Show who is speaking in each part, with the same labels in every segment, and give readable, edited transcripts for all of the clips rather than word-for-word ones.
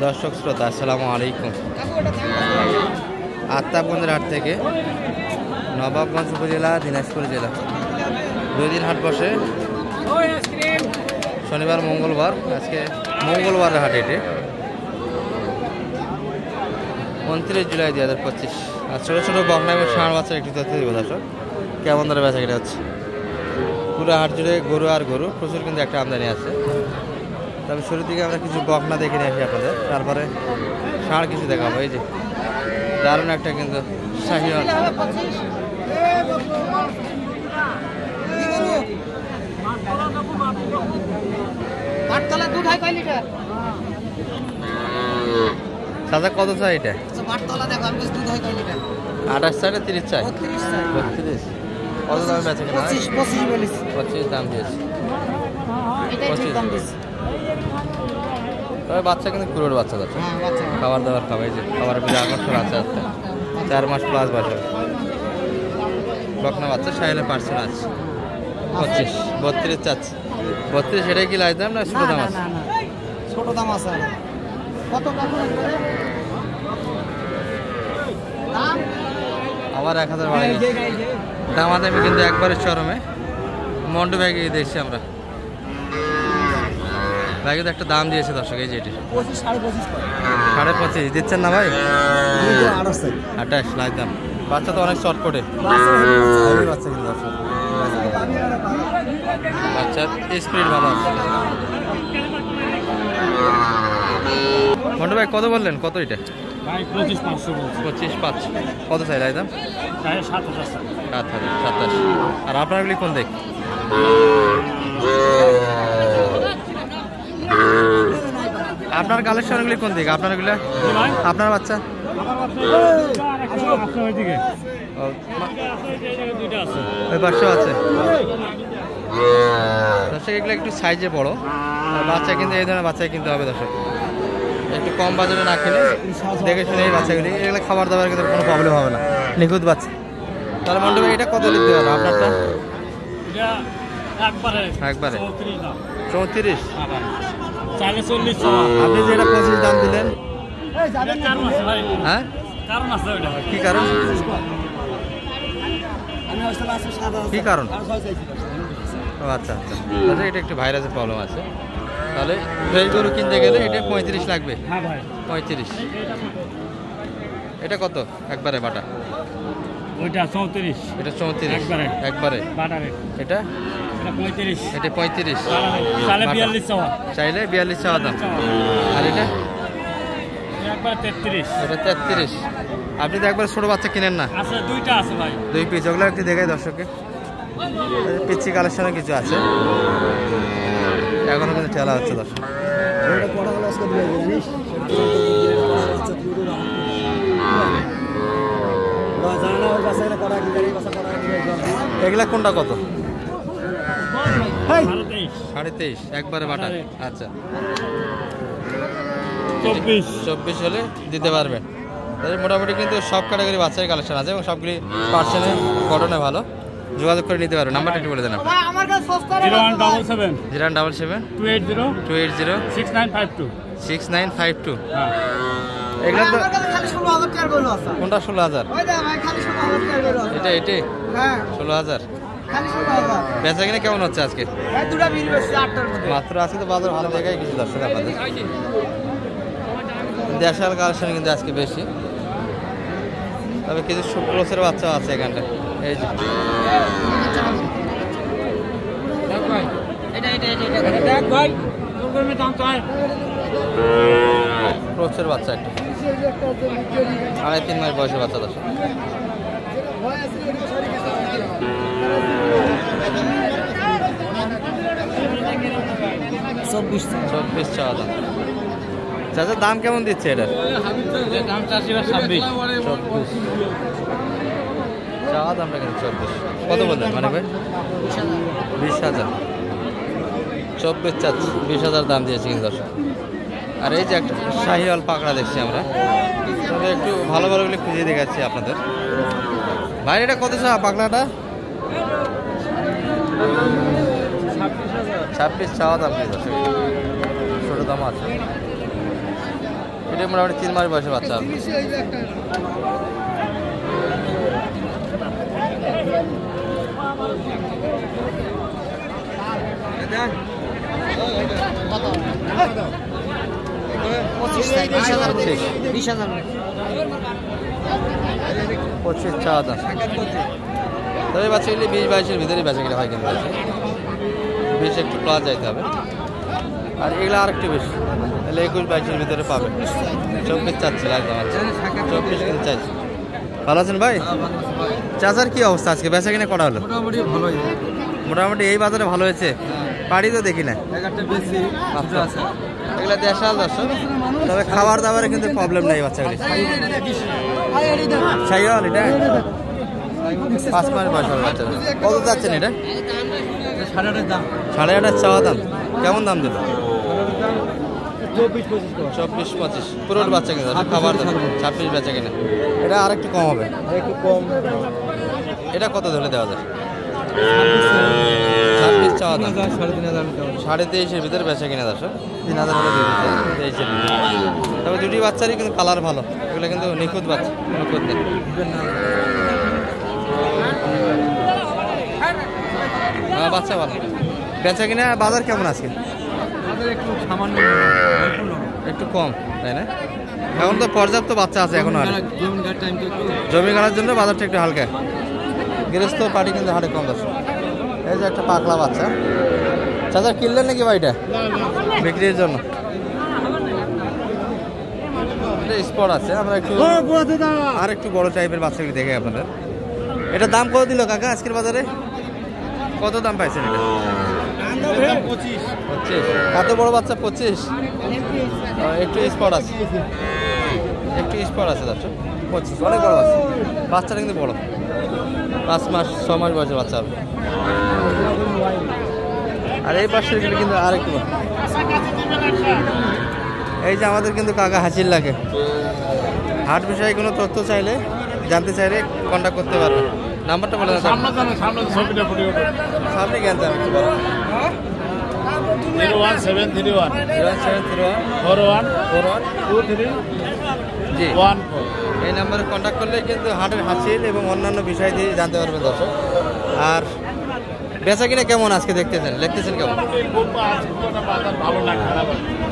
Speaker 1: দর্শক শ্রোতা আসসালামু আলাইকুম। আত্মাবগঞ্জের হাট থেকে নবাবগঞ্জ উপজেলা দিনাজপুর জেলা 2 দিন হাট বসে, শনিবার মঙ্গলবার। আজকে মঙ্গলবার হাট, এটি 29 জুলাই 2025। আর ছোটো ছোটো বকনা এবং ষাঁড় বাচ্চার একটু তথ্য দেবো দর্শক, কেমন ধরে বেচা কেটে হচ্ছে। পুরো হাট জুড়ে গরু আর গরু প্রচুর কিন্তু একটা আমদানি আছে। তবে শুরুর দিকে আমরা কিছু বকনা দেখে নিয়ে আসি আপনাদের, তারপরে ষাঁড় কিছু দেখাবো। এই যে দারুণ একটা কিন্তু শাহিওয়াল, সাদা কত চাই এটা? 28 চাই না 30 চাই? 32। কত দামে বেচে কিনা? 25 দাম দিয়েছে। 25। তবে বাচ্চা কিন্তু কুড়োর বাচ্চা যাচ্ছে, খাবার দাবার খাবে। যে খাবারের প্রতি আকর্ষণ আছে। 4 মাস প্লাস বয়স বকনা বাচ্চা, সাইলে পার্সেন্ট আছে। 25, 32 চাচ্ছে। 32 সেটাই কি লাই দাম না ছোট দাম আছে?
Speaker 2: ছোট দাম আছে।
Speaker 1: আবার 1000 বাড়ে দামাদামি কিন্তু একবারে চরমে। মন্টু ভাইকে দেখছি আমরা, ভাই কিন্তু একটা দাম দিয়েছে দর্শক। এই যে এটি 25.5 দিচ্ছেন না ভাই? 28 লাই দাম। বাচ্চা তো অনেক শর্ট করে বাচ্চা, কিন্তু বাচ্চার স্পিড ভালো আছে। মন্টু ভাই কত বললেন? কত এটা? 25.5 কত চাই লাই দাম? 27,000। আর আপনারগুলি কোন দিক? আপনার কালেকশনগুলি কোন দিকে? আপনারগুলো আপনার বাচ্চা ওই পাশে আছে। দর্শক এগুলো একটু সাইজে বড় বাচ্চা, কিন্তু এই ধরনের বাচ্চা কিনতে হবে দর্শক। একটু কম বাজারে না খেলে দেখে শুনে এই বাচ্চাগুলি, এগুলো খাবার দাবার কিন্তু কোনো প্রবলেম হবে না, নিখুঁত বাচ্চা। তাহলে মন্টু ভাই এটা কত লিখতে পারো আপনারটা? একবারে 34। আপনি যে এটা 25 দাম দিলেন, হ্যাঁ কি কারণ? কি কারণ? ও আচ্ছা আচ্ছা, এটা একটু ভাইরাসের প্রবলেম আছে। তাহলে এই গরু কিনতে গেলে এটা 35 লাগবে। 35। এটা কত একবারে বাটা?
Speaker 2: ওইটা 34।
Speaker 1: এটা 34 একবারে এটা
Speaker 2: 35।
Speaker 1: এটা 35
Speaker 2: চাইলে
Speaker 1: 42 চাওয়া দাম। আর এটা
Speaker 2: একবার 33।
Speaker 1: এটা 33। আপনি তো একবার ছোট বাচ্চা কিনেন না?
Speaker 2: আছে, দুইটা আছে ভাই,
Speaker 1: 2 পিস। ওগুলো একটু দেখাই দর্শককে। পিচ্ছি কালেকশনে কিছু আছে, এখনো কিন্তু ঠেলা হচ্ছে দর্শক। এগুলা কোনটা কত? 23.5 একবারে বাটা। আচ্ছা 24 হলে দিতে পারবেন। মোটামুটি কিন্তু সব ক্যাটাগরি বাচ্চার কালেকশন আছে এবং সবগুলি পার্সেন্টে গঠনে ভালো। যোগাযোগ করে নিতে পারবেন। নাম্বারটা একটু বলে দেন। 0177 280 6952। এগুলো তো কোনটা? 16,000। এটা 16,000। বেচা কিনা কেমন হচ্ছে আজকে? মাত্র আজকে তো বাজার ভালো দেখায় কিছু দর্শক আপনাদের। দেশাল কালেকশন কিন্তু আজকে বেশি, তবে কিছু ক্রসের বাচ্চা আছে এখানটা। এই যে ক্রসের বাচ্চা একটা 2.5-3 মাস বয়সের বাচ্চা দর্শক। 24 চাওয়া দাম। চাচা দাম কেমন দিচ্ছে এটার?
Speaker 2: দাম 26।
Speaker 1: চাওয়া দামটা কিন্তু 24। কত বললেন মানে ভাই? 20,000। 24 চাচ্ছি, 20,000 দাম দিয়েছি কিন্তু দর্শক। আর এই যে একটা শাহিওয়াল পাকড়া দেখছি আমরা, তবে একটু ভালো ভালোগুলি খুঁজে দেখাচ্ছি আপনাদের। ভাই এটা কত চা পাকড়াটা? 26 চাওয়া দাম, ছোটো দাম আছে। এটা মোটামুটি 3 মাস বয়সের বাচ্চা হবে। পঁচিশ চাওয়া দাম। তবে বাচ্চাগুলি 20-22-এর ভিতরে বেচা কিনা হয় কিন্তু 20 একটু প্লাস যাইতে হবে। আর এগুলো আর একটু বেশি, তাহলে 21-22-এর ভিতরে পাবে। 24 চাচ্ছিল একদম, আচ্ছা 24 কিন্তু চাইছি। ভালো আছেন ভাই? চাচার কি অবস্থা আজকে বেচা কিনা করা হলো?
Speaker 3: মোটামুটি ভালোই।
Speaker 1: মোটামুটি এই বাজারে ভালো হয়েছে, পাড়ি তো দেখি না। এগুলো দেশাল দর্শক, তবে খাবার দাবারে কিন্তু প্রবলেম নেই বাচ্চাগুলি। শাহিওয়াল এটা 5 মাস বয়স হবে বাচ্চারা। কত যাচ্ছেন এটা? 8.5 চাওয়া দাম। কেমন দাম দিল? 24-25 পুরোট বাচ্চা কিনা খাবার দাম 26 বেচা কিনা। এটা আর একটু কম হবে, একটু কম। এটা কত ধরে দেওয়া যায়? 26 চাওয়া দাম। 23.5-এর ভিতরে বেচা কিনা দর্শক। 3000 হলে দিয়ে দিতে 23-এর ভিতরে। তবে দুটি বাচ্চারই কিন্তু কালার ভালো, এগুলো কিন্তু নিখুঁত বাচ্চা, নিখুঁত নেই। বাচ্চা ভালো। বেচা কিনা বাজার কেমন আজকে? একটু কম, তাই না? এখন তো পর্যাপ্ত বাচ্চা আছে এখন, আর জমি গাড়ার জন্য বাজারটা একটু হালকা। গৃহস্থ পার্টি কিন্তু হাটে কম দর্শক। এই যে একটা পাকলা বাচ্চা। চাচা কিনলেন নাকি বাড়িটা বিক্রির জন্য? স্পট আছে, আমরা একটু আর একটু বড় টাইপের বাচ্চাগুলি দেখে আপনাদের। এটা দাম কত দিল কাকা আজকের বাজারে? কত দাম পাইছেন এটা? 25। এত বড় বাচ্চা 25? একটু স্পট আছে, একটু স্পট আছে দর্শক। 25 অনেক বড় বাচ্চা। বাচ্চাটা কিন্তু বড়, 5 মাস 6 মাস বয়সের বাচ্চা হবে। আর এই পাশের গুলো কিন্তু আর একটু। এই যে আমাদের কিন্তু কাকা হাসির লাগে। হাট বিষয়ে কোনো তথ্য চাইলে, জানতে চাইলে কন্ট্যাক্ট করতে পারবেন। নাম্বারটা বলে দেন। সামনে জ্ঞান যাবে একটু বলো।
Speaker 2: 01731 4123
Speaker 1: জি, এই নাম্বারে কন্ট্যাক্ট করলে কিন্তু হাটের হাসিল এবং অন্যান্য বিষয় দিয়ে জানতে পারবেন দর্শক। আর বেচা কিনা কেমন আজকে দেখতেছেন, লিখতেছেন কেমন?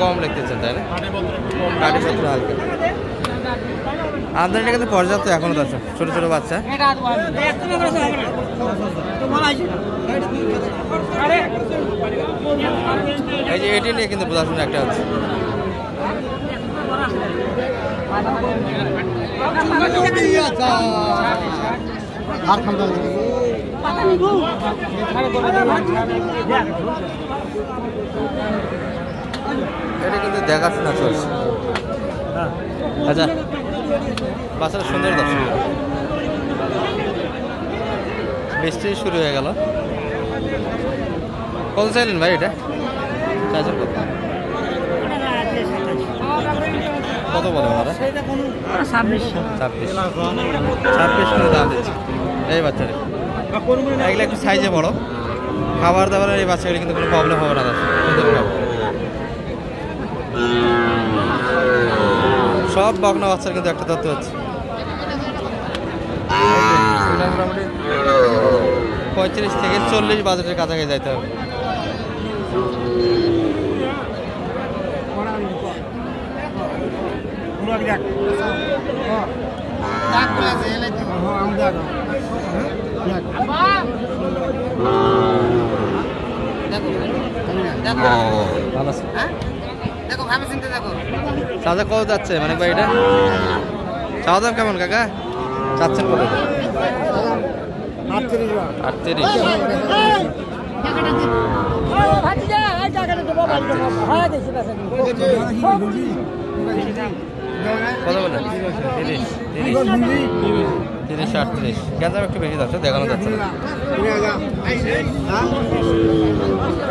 Speaker 1: কম লিখতেছেন, তাই না? গাড়িপত্র হালকা। আমদানিটা কিন্তু পর্যাপ্ত এখনো দর্শক। ছোট ছোট বাচ্চা। এই যে এটি নিয়ে কিন্তু বোঝাশোনা একটা হচ্ছে। এটা কিন্তু দেখাশোনা চলছে। আচ্ছা, বাচ্চাটা সুন্দর দর্শক। বৃষ্টি শুরু হয়ে গেল। কত চাইলেন ভাই এটা? চাইছেন কত? কত বলে ওনারা? 26 করে দাম দিচ্ছে এই বাচ্চাটা। এগুলো একটু সাইজে বড়, খাবার দাবারের এই বাচ্চাগুলি কিন্তু কোনো প্রবলেম হবে না দর্শক। সুন্দর খাবার। সব বকনা বাচ্চার কিন্তু একটা তথ্য হচ্ছে। মোটামুটি 35 থেকে 40 বাজেটের কাছাকাছি যাইতে হবে। চাচা কত যাচ্ছে মানে ভাই এটা? চাওয়া দাম কেমন কাকা? চাচ্ছেন কত? 38। কত বলেন? 30, 38। গ্যাঁজাম একটু বেশি যাচ্ছে, দেখানো যাচ্ছে না।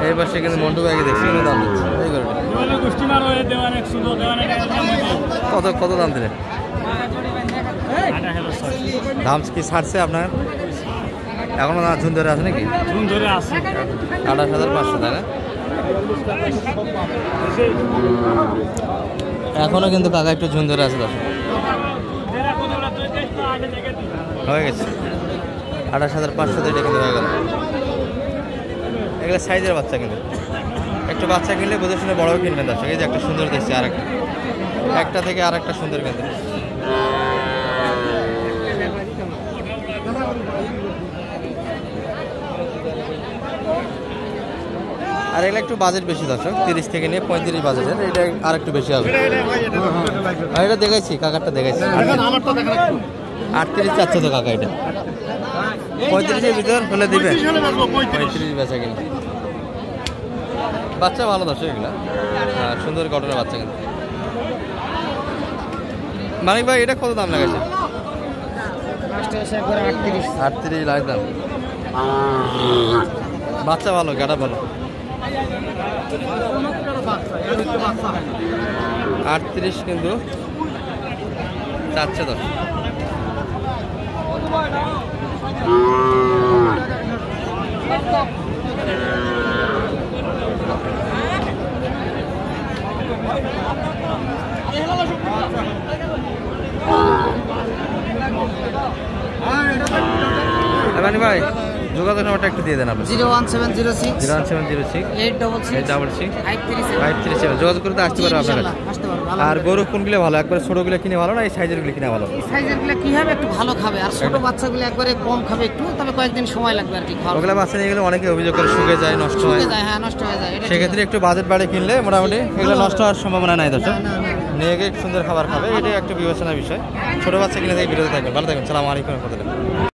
Speaker 1: এই পাশে কিন্তু মন্টু ভাইকে দেখছি দাম দিচ্ছে। এই করে কত কত দাম দিলেন? দাম কি ছাড়ছে আপনার? এখনো না ঝুন ধরে আছে নাকি?
Speaker 2: ঝুন ধরে আছে।
Speaker 1: 28,500, তাই না? এখনো কিন্তু কাকা একটু ঝুন ধরে আছে দর্শক। হয়ে গেছে 28,500 এটা কিন্তু হয়ে গেল। এগুলো সাইজের বাচ্চা কিন্তু একটু বাচ্চা কিনলে বুঝে শুনে বড় কিনবেন দর্শক। এই যে একটা সুন্দর দেখছি আর একটা থেকে আর একটা সুন্দর কিন্তু। আর এগুলো একটু বাজেট বেশি দর্শক, 30 থেকে নিয়ে 35 বাজেটের। এটা আর একটু বেশি হবে। আর এটা দেখাইছি, কাকারটা দেখাইছি 38 চাচ্ছে তো কাকা। এটা 35-এর ভিতর হলে দিবে 35 বেচা কিন্তু। বাচ্চা ভালো দর্শক এগুলা, সুন্দর গঠনের বাচ্চা কিন্তু। মানিক ভাই এটা কত দাম লাগাইছে? 38 লাখ দাম। বাচ্চা ভালো, গাড়া ভালো। 38 কিন্তু চাচ্ছে দশ। মানিক ভাই যোগাযোগ নাম্বারটা একটু দিয়ে দেন আপনি।
Speaker 3: 01706
Speaker 1: 01706
Speaker 3: 866
Speaker 1: 537 যোগাযোগ করতে আসতে পারবে আপনার কাছে। আর গরু কোনগুলো ভালো? একবারে ছোটগুলো কিনে ভালো না এই সাইজেরগুলো কিনে ভালো?
Speaker 3: এই সাইজেরগুলো কি হবে, একটু ভালো খাবে, আর ছোট বাচ্চাগুলো একবারে কম খাবে একটু, তবে কয়েকদিন সময় লাগবে আর কি খাওয়া।
Speaker 1: ওগুলো বাচ্চা নিয়ে গেলে অনেকে অভিযোগ করে শুকে যায়, নষ্ট হয়।
Speaker 3: হ্যাঁ, নষ্ট হয়ে যায়।
Speaker 1: সেক্ষেত্রে একটু বাজেট বাড়ে কিনলে মোটামুটি এগুলো নষ্ট হওয়ার সম্ভাবনা নাই দর্শক। নিয়ে গিয়ে সুন্দর খাবার খাবে, এটাই একটা বিবেচনার বিষয়। ছোট বাচ্চা কিনে থেকে বিরত থাকবেন। ভালো থাকবেন। সালাম আলাইকুম।